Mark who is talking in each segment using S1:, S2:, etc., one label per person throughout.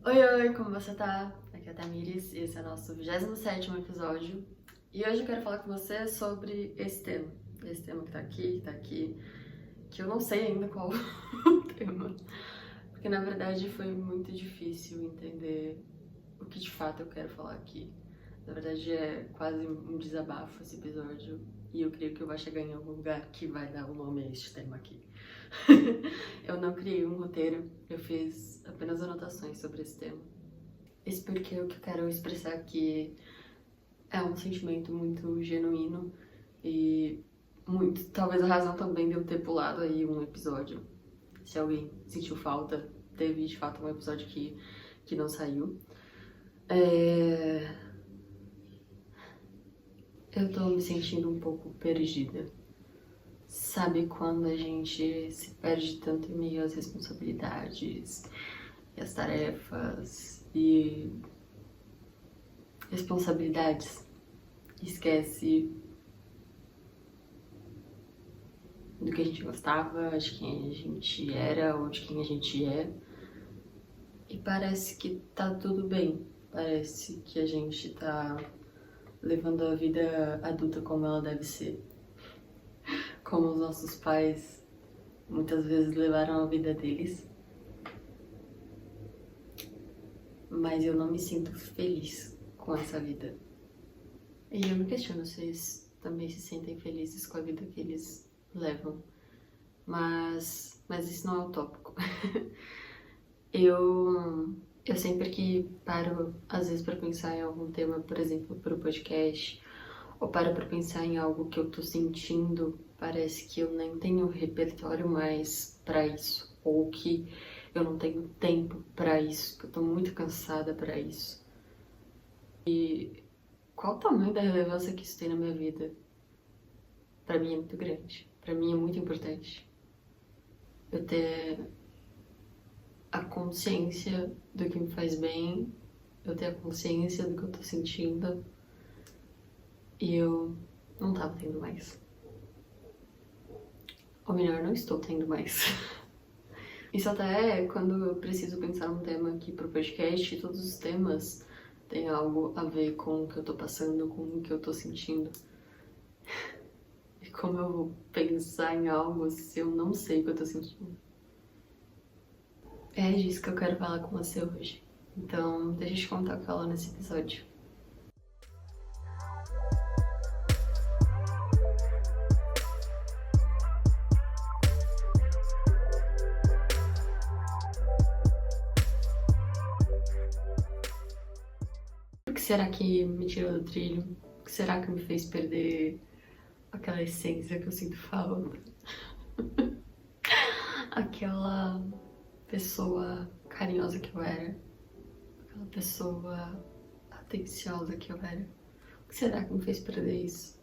S1: Oi, oi, como você tá? Aqui é a Tamires e esse é o nosso 27º episódio. E hoje eu quero falar com você sobre esse tema que tá aqui, que eu não sei ainda qual o tema. Porque na verdade foi muito difícil entender o que de fato eu quero falar aqui. Na verdade é quase um desabafo esse episódio e eu creio que eu vou chegar em algum lugar que vai dar o nome a este tema aqui. Eu não criei um roteiro, eu fiz apenas anotações sobre esse tema. Isso porque o que eu quero expressar aqui é um sentimento muito genuíno e muito, talvez a razão também de eu ter pulado aí um episódio. Se alguém sentiu falta, teve de fato um episódio que não saiu. Eu tô me sentindo um pouco perdida. Sabe quando a gente se perde tanto em meio às responsabilidades e as tarefas e responsabilidades? Esquece do que a gente gostava, de quem a gente era ou de quem a gente é. E parece que tá tudo bem. Parece que a gente tá levando a vida adulta como ela deve ser. Como os nossos pais muitas vezes levaram a vida deles. Mas eu não me sinto feliz com essa vida. E eu me questiono se eles também se sentem felizes com a vida que eles levam. Mas isso não é utópico. Eu sempre que paro, às vezes, para pensar em algum tema, por exemplo, para o podcast, ou paro para pensar em algo que eu tô sentindo, parece que eu nem tenho repertório mais para isso, ou que eu não tenho tempo para isso, que eu tô muito cansada para isso. E qual o tamanho da relevância que isso tem na minha vida? Para mim é muito grande, para mim é muito importante. Eu ter a consciência do que me faz bem, eu ter a consciência do que eu tô sentindo e eu não tava tendo mais. Ou melhor, não estou tendo mais. Isso até é quando eu preciso pensar num tema aqui pro podcast, todos os temas têm algo a ver com o que eu tô passando, com o que eu tô sentindo. E como eu vou pensar em algo se eu não sei o que eu tô sentindo? É disso que eu quero falar com você hoje. Então, deixa eu te contar o que rolou nesse episódio. O que será que me tirou do trilho? O que será que me fez perder aquela essência que eu sinto falta? Aquela pessoa carinhosa que eu era, aquela pessoa atenciosa que eu era. O que será que me fez perder isso?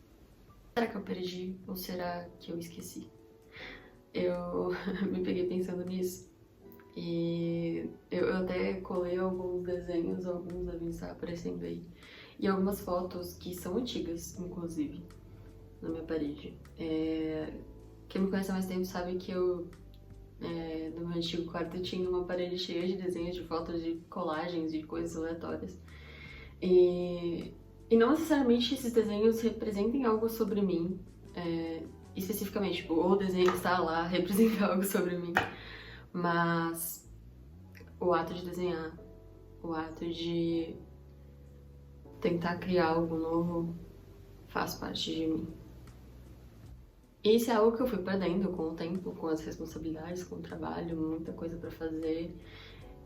S1: Será que eu perdi ou será que eu esqueci? Eu me peguei pensando nisso e eu até colei alguns desenhos, alguns devem estar aparecendo aí, e algumas fotos que são antigas, inclusive, na minha parede. Quem me conhece há mais tempo sabe que no meu antigo quarto tinha uma parede cheia de desenhos, de fotos, de colagens, de coisas aleatórias. E não necessariamente esses desenhos representem algo sobre mim, especificamente, tipo, o desenho que está lá representa algo sobre mim, mas o ato de desenhar, o ato de tentar criar algo novo faz parte de mim. E isso é algo que eu fui perdendo com o tempo, com as responsabilidades, com o trabalho, muita coisa pra fazer.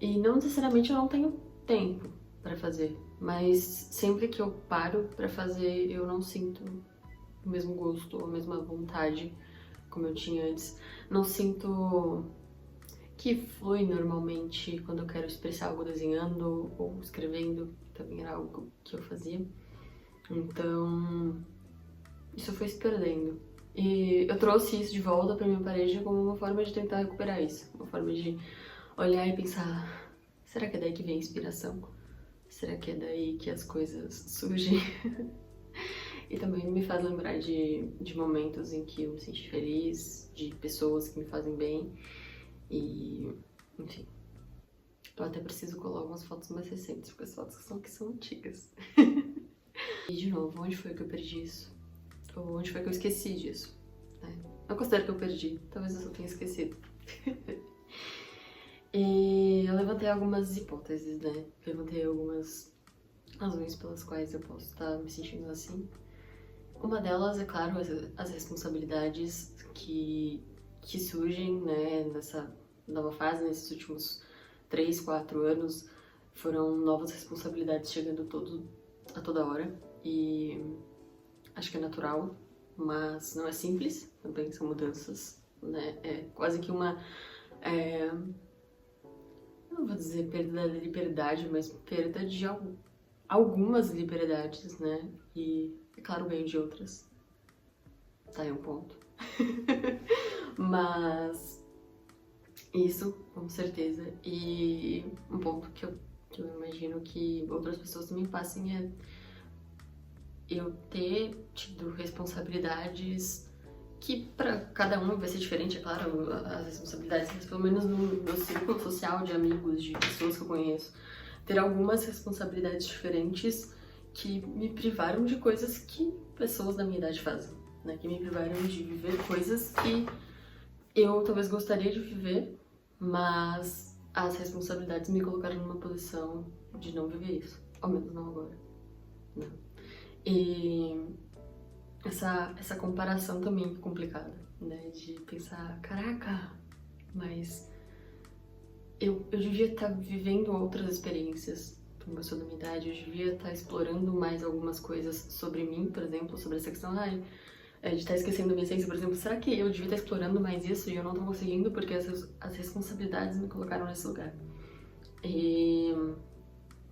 S1: E não necessariamente eu não tenho tempo pra fazer, mas sempre que eu paro pra fazer, eu não sinto o mesmo gosto, a mesma vontade como eu tinha antes. Não sinto que flui normalmente quando eu quero expressar algo desenhando ou escrevendo, que também era algo que eu fazia. Então, isso foi se perdendo. E eu trouxe isso de volta pra minha parede como uma forma de tentar recuperar isso. Uma forma de olhar e pensar, será que é daí que vem a inspiração? Será que é daí que as coisas surgem? E também me faz lembrar de momentos em que eu me senti feliz, de pessoas que me fazem bem. E, enfim. Eu até preciso colar algumas fotos mais recentes, porque as fotos que são antigas. E de novo, onde foi que eu perdi isso? Ou onde foi que eu esqueci disso? Né? Eu considero que eu perdi, talvez eu só tenha esquecido. E eu levantei algumas hipóteses, né? Levantei algumas razões pelas quais eu posso estar me sentindo assim. Uma delas, é claro, as responsabilidades que surgem, né, nessa nova fase, nesses últimos 3, 4 anos. Foram novas responsabilidades chegando a toda hora. E acho que é natural, mas não é simples. Também são mudanças, né? É quase que uma... não vou dizer perda da liberdade, mas perda de algumas liberdades, né? E, é claro, ganho de outras. Tá aí um ponto. Mas isso, com certeza. E um ponto que eu imagino que outras pessoas também passem é eu ter tido responsabilidades que pra cada um vai ser diferente, é claro, as responsabilidades, mas pelo menos no meu círculo social de amigos, de pessoas que eu conheço, ter algumas responsabilidades diferentes que me privaram de coisas que pessoas da minha idade fazem, né? Que me privaram de viver coisas que eu talvez gostaria de viver, mas as responsabilidades me colocaram numa posição de não viver isso, ao menos não agora, né? E essa comparação também é complicada, né? De pensar, caraca, mas eu devia estar vivendo outras experiências como eu sou da minha idade, eu devia estar explorando mais algumas coisas sobre mim, por exemplo, sobre essa questão de estar esquecendo a minha essência, por exemplo. Será que eu devia estar explorando mais isso e eu não estou conseguindo porque as responsabilidades me colocaram nesse lugar? E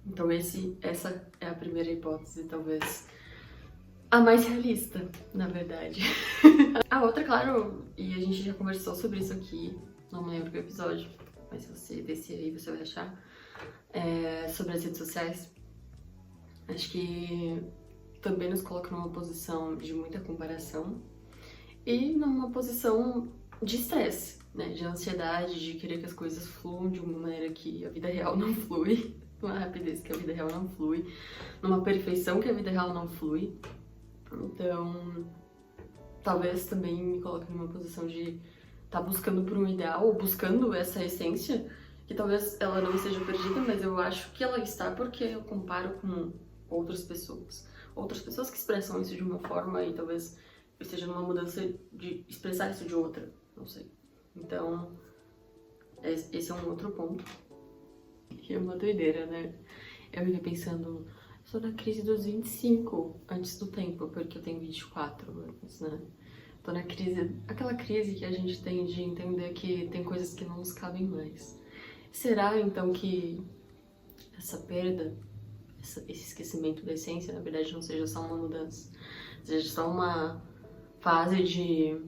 S1: então essa é a primeira hipótese, talvez a mais realista, na verdade. A outra, claro, e a gente já conversou sobre isso aqui, não me lembro que episódio, mas se você descer aí você vai achar, sobre as redes sociais. Acho que também nos coloca numa posição de muita comparação e numa posição de estresse, né? De ansiedade, de querer que as coisas fluam de uma maneira que a vida real não flui, numa rapidez que a vida real não flui, numa perfeição que a vida real não flui. Então, talvez também me coloque numa posição de estar buscando por um ideal, ou buscando essa essência, que talvez ela não esteja perdida, mas eu acho que ela está porque eu comparo com outras pessoas. Outras pessoas que expressam isso de uma forma e talvez eu esteja numa mudança de expressar isso de outra, não sei. Então, esse é um outro ponto. Que é uma doideira, né? Eu me vi pensando, sou na crise dos 25 antes do tempo, porque eu tenho 24 anos, né? Tô na crise, aquela crise que a gente tem de entender que tem coisas que não nos cabem mais. Será então que essa perda, esse esquecimento da essência, na verdade não seja só uma mudança, seja só uma fase de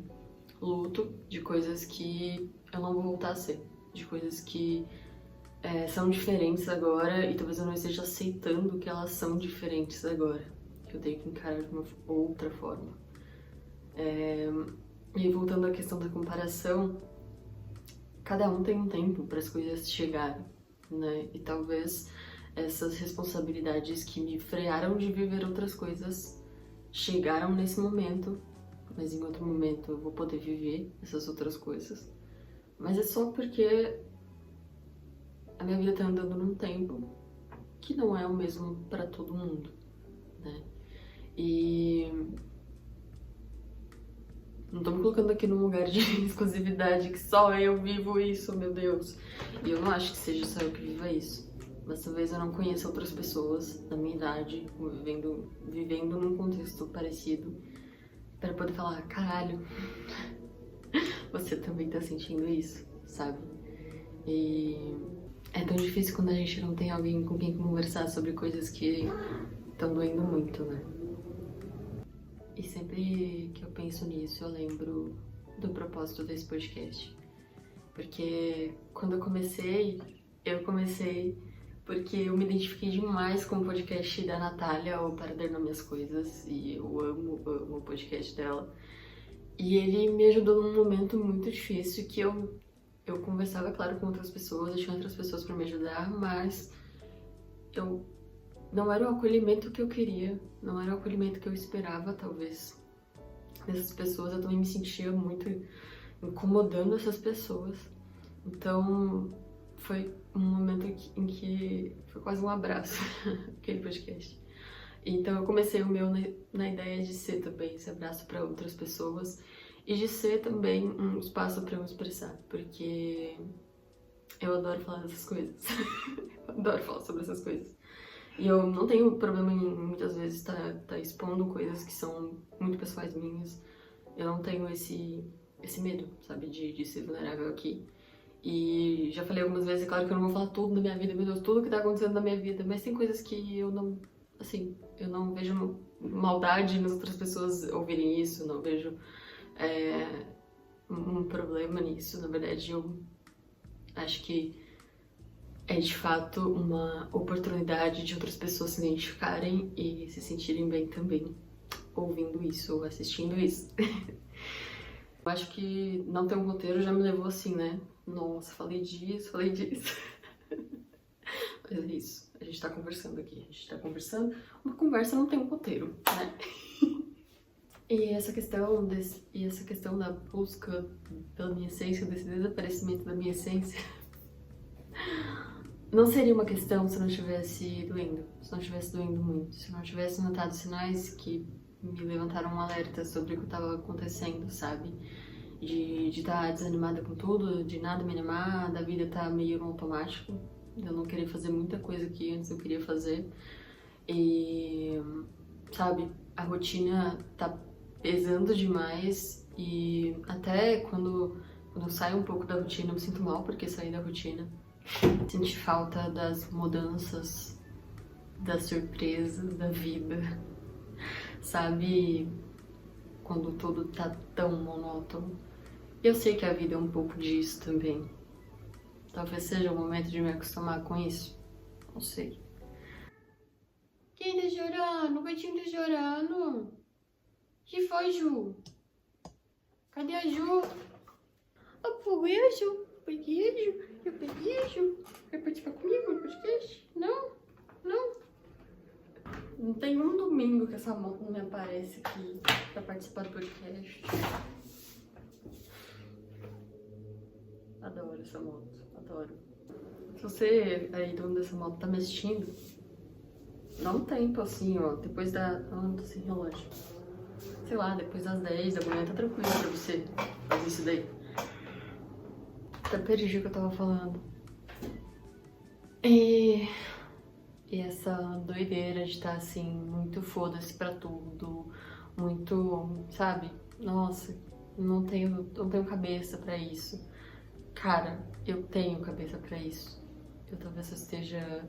S1: luto de coisas que eu não vou voltar a ser, de coisas que são diferentes agora e talvez eu não esteja aceitando que elas são diferentes agora, que eu tenho que encarar de uma outra forma. E voltando à questão da comparação, cada um tem um tempo para as coisas chegarem, né? E talvez essas responsabilidades que me frearam de viver outras coisas chegaram nesse momento, mas em outro momento eu vou poder viver essas outras coisas. Mas é só porque a minha vida tá andando num tempo que não é o mesmo para todo mundo, né? E não tô me colocando aqui num lugar de exclusividade que só eu vivo isso, meu Deus. E eu não acho que seja só eu que viva isso. Mas talvez eu não conheça outras pessoas da minha idade vivendo num contexto parecido para poder falar, caralho, você também tá sentindo isso, sabe? E é tão difícil quando a gente não tem alguém com quem conversar sobre coisas que estão doendo muito, né? E sempre que eu penso nisso, eu lembro do propósito desse podcast. Porque quando eu comecei porque eu me identifiquei demais com o podcast da Natália, o Para Dar Nome às Coisas, e eu amo o podcast dela. E ele me ajudou num momento muito difícil que eu eu conversava, claro, com outras pessoas, eu tinha outras pessoas pra me ajudar, mas eu não era o acolhimento que eu queria, não era o acolhimento que eu esperava, talvez, dessas pessoas. Eu também me sentia muito incomodando essas pessoas. Então, foi um momento em que foi quase um abraço, aquele podcast. Então, eu comecei o meu na ideia de ser também esse abraço para outras pessoas e de ser também um espaço para eu me expressar, porque eu adoro falar dessas coisas. Eu adoro falar sobre essas coisas. E eu não tenho problema em muitas vezes tá expondo coisas que são muito pessoais minhas. Eu não tenho esse medo, sabe, de ser vulnerável aqui. E já falei algumas vezes, é claro que eu não vou falar tudo da minha vida, meu Deus, tudo que tá acontecendo na minha vida, mas tem coisas que eu não, assim, eu não vejo maldade nas outras pessoas ouvirem isso, não vejo um problema nisso. Na verdade, eu acho que é de fato uma oportunidade de outras pessoas se identificarem e se sentirem bem também, ouvindo isso ou assistindo isso. Eu acho que não ter um roteiro já me levou assim, né? Nossa, falei disso, falei disso. Mas é isso, a gente tá conversando aqui, a gente tá conversando. Uma conversa não tem um roteiro, né? E essa questão da busca pela minha essência, desse desaparecimento da minha essência, não seria uma questão se não estivesse doendo, se não estivesse doendo muito, se não tivesse notado sinais que me levantaram um alerta sobre o que estava acontecendo, sabe? De estar desanimada com tudo, de nada me animar, da vida estar meio no automático, de eu não querer fazer muita coisa que antes eu queria fazer. E, sabe, a rotina tá pesando demais e até quando eu saio um pouco da rotina eu me sinto mal porque saí da rotina. Senti falta das mudanças, das surpresas da vida, sabe? Quando tudo tá tão monótono. Eu sei que a vida é um pouco disso também. Talvez seja o momento de me acostumar com isso. Não sei. Quem tá chorando? O gatinho tá chorando? Que foi, Ju? Cadê a Ju? A beijo? Beijo? Eu beijo? Quer participar comigo no podcast? Não? Não? Não tem um domingo que essa moto não me aparece aqui pra participar do podcast. Adoro essa moto, adoro. Se você aí, dono dessa moto, tá me assistindo, dá um tempo assim, ó, depois da... não tô sem relógio. Sei lá, depois das 10 da manhã tá tranquilo pra você fazer isso daí. Até perdi o que eu tava falando. E essa doideira de estar assim, muito foda-se pra tudo, muito, sabe? Nossa, não tenho cabeça pra isso. Cara, eu tenho cabeça pra isso. Eu talvez esteja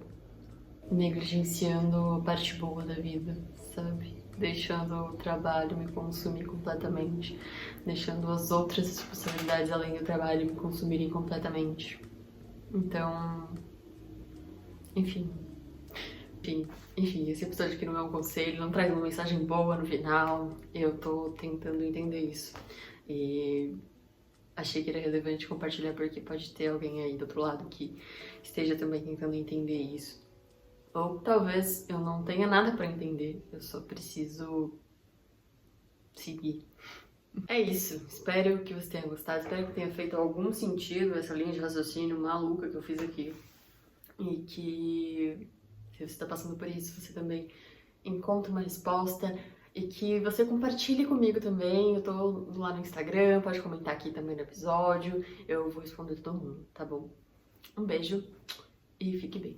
S1: negligenciando a parte boa da vida, sabe? Deixando o trabalho me consumir completamente, deixando as outras responsabilidades além do trabalho me consumirem completamente. Então, enfim, esse episódio aqui não é um conselho, não traz uma mensagem boa no final. Eu tô tentando entender isso e achei que era relevante compartilhar porque pode ter alguém aí do outro lado que esteja também tentando entender isso. Ou talvez eu não tenha nada pra entender, eu só preciso seguir. É isso, espero que você tenha gostado, espero que tenha feito algum sentido essa linha de raciocínio maluca que eu fiz aqui. E que, se você tá passando por isso, você também encontre uma resposta e que você compartilhe comigo também. Eu tô lá no Instagram, pode comentar aqui também no episódio, eu vou responder todo mundo, tá bom? Um beijo e fique bem.